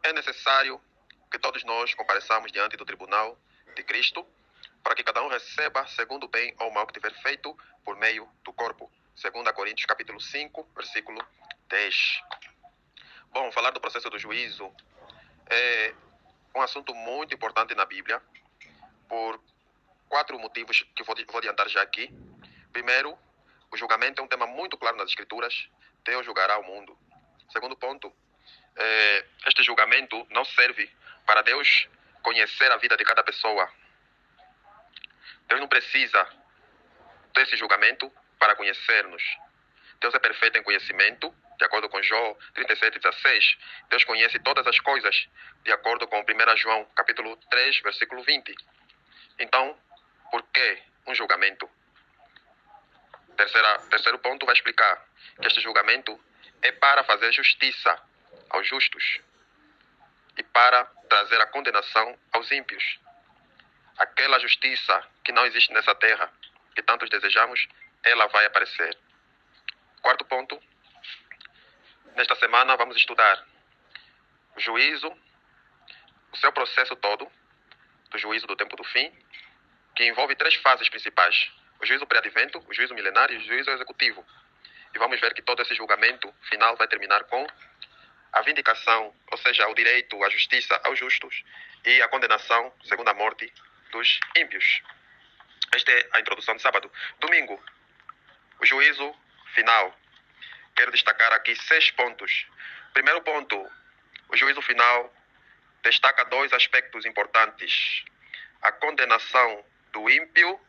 É necessário que todos nós compareçamos diante do tribunal de Cristo, para que cada um receba segundo o bem ou mal que tiver feito por meio do corpo. 2 Coríntios capítulo 5, versículo 10. Bom, falar do processo do juízo é um assunto muito importante na Bíblia, por 4 motivos que vou adiantar já aqui. Primeiro, o julgamento é um tema muito claro nas Escrituras. Deus julgará o mundo. Segundo ponto, este julgamento não serve para Deus conhecer a vida de cada pessoa. Deus não precisa desse julgamento para conhecer-nos. Deus é perfeito em conhecimento, de acordo com João 37:16. Deus conhece todas as coisas, de acordo com 1 João capítulo 3, versículo 20. Então, por que um julgamento? Terceiro ponto vai explicar que este julgamento é para fazer justiça aos justos e para trazer a condenação aos ímpios. Aquela justiça que não existe nessa terra, que tantos desejamos, ela vai aparecer. Quarto ponto, nesta semana vamos estudar o juízo, o seu processo todo, do juízo do tempo do fim, que envolve 3 fases principais: o juízo pré-advento, o juízo milenário e o juízo executivo. E vamos ver que todo esse julgamento final vai terminar com a vindicação, ou seja, o direito, a justiça aos justos e a condenação, segundo a morte, dos ímpios. Esta é a introdução de sábado. Domingo, o juízo final. Quero destacar aqui 6 pontos. Primeiro ponto, o juízo final destaca 2 aspectos importantes: a condenação do ímpio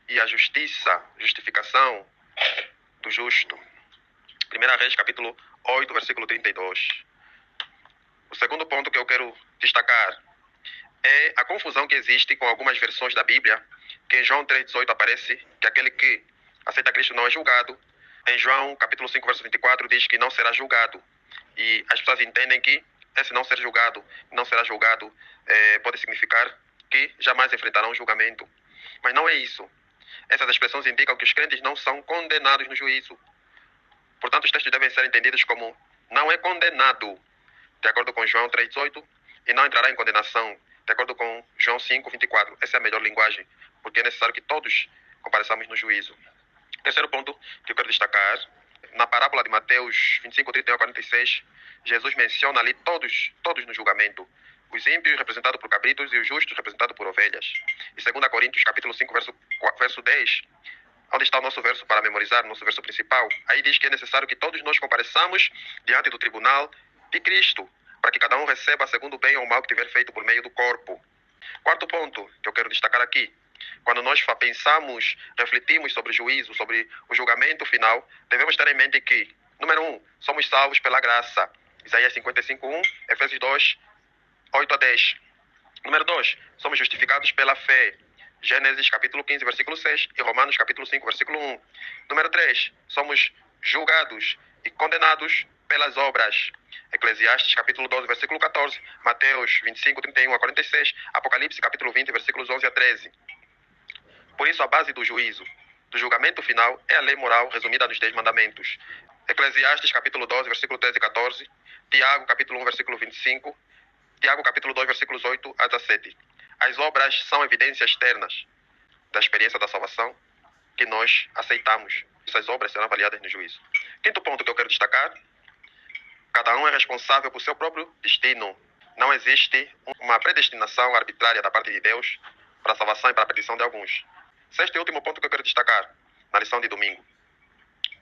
e a justificação do justo. 1 Reis, capítulo 8, versículo 32. O segundo ponto que eu quero destacar é a confusão que existe com algumas versões da Bíblia, que em João 3,18 aparece que aquele que aceita Cristo não é julgado. Em João capítulo 5, verso 24 diz que não será julgado. E as pessoas entendem que esse não ser julgado, não será julgado, pode significar que jamais enfrentarão um julgamento. Mas não é isso. Essas expressões indicam que os crentes não são condenados no juízo. Portanto, os textos devem ser entendidos como não é condenado, de acordo com João 3,18, e não entrará em condenação, de acordo com João 5:24. Essa é a melhor linguagem, porque é necessário que todos compareçamos no juízo. Terceiro ponto que eu quero destacar: na parábola de Mateus 25:31-46, Jesus menciona ali todos no julgamento. Os ímpios representados por cabritos e os justos representados por ovelhas. E 2 Coríntios capítulo 5, verso 10, onde está o nosso verso para memorizar, nosso verso principal, aí diz que é necessário que todos nós compareçamos diante do tribunal de Cristo, para que cada um receba segundo o bem ou mal que tiver feito por meio do corpo. Quarto ponto que eu quero destacar aqui: quando nós pensamos, refletimos sobre o juízo, sobre o julgamento final, devemos ter em mente que, número 1, somos salvos pela graça. Isaías 55:1, Efésios 2:8-10. Número 2, somos justificados pela fé. Gênesis capítulo 15, versículo 6 e Romanos capítulo 5, versículo 1. Número 3, somos julgados e condenados pelas obras. Eclesiastes capítulo 12, versículo 14, Mateus 25:31-46, Apocalipse capítulo 20, versículos 11-13. Por isso, a base do juízo, do julgamento final, é a lei moral resumida nos 10 mandamentos. Eclesiastes capítulo 12, versículo 13 e 14, Tiago capítulo 1, versículo 25, Tiago capítulo 2, versículos 8-17. As obras são evidências externas da experiência da salvação que nós aceitamos. Essas obras serão avaliadas no juízo. Quinto ponto que eu quero destacar: cada um é responsável por seu próprio destino. Não existe uma predestinação arbitrária da parte de Deus para a salvação e para a perdição de alguns. Sexto e último ponto que eu quero destacar na lição de domingo,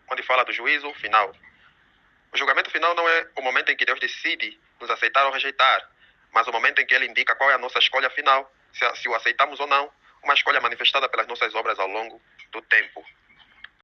onde fala do juízo final. O julgamento final não é o momento em que Deus decide nos aceitar ou rejeitar, mas o momento em que Ele indica qual é a nossa escolha final, se o aceitamos ou não, uma escolha manifestada pelas nossas obras ao longo do tempo.